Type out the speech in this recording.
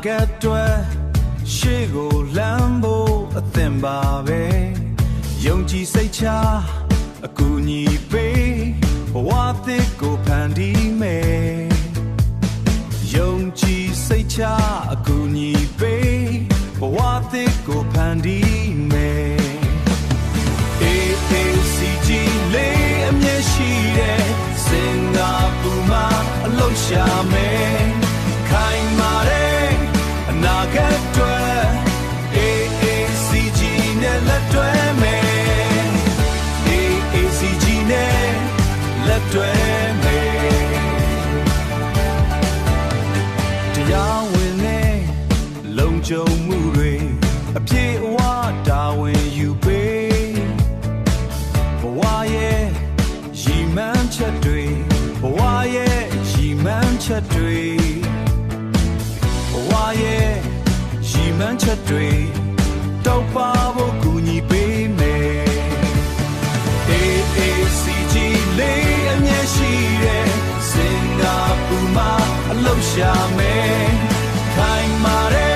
ကတ်တွေရှေ့ကိုလမ်းဖို့အသင်ပါပဲယုံကြည်စိတ်ချအကူအညီပေးဘဝသစ်ကိုဖန်တီးမယ်ယုံကြည်စိတ်ချအကူအညီပေးဘဝသစ်ကိုဖန်တီးမယ်AACG လေးအမြဲရှိတဲ့စင်ကာပူမှာအလုပ်ရှာမယ်ခိုင်မာတဲ့အနာဂတ်တွေ AACG နဲ့လက်တွဲမယ် AACG နဲ့လက်တွဲမယ်တရားဝင်တဲ့လုံခြုံမှုတွေအပြည့်အဝတာဝန်ယူပေးဘဝရဲ့ရည်မှန်းချက်တွေဘဝရဲ့ရည်မှန်းချက်တွေဘဝရဲ့ရည်မှန်းချက်တွေတောက်ပါဖို့ကူညီပေးမယ် AACG လေးအမြဲရှိတဲ့စင်ကာပူမှာအလုပ်ရှာမယ်ခိုင်မာတဲ့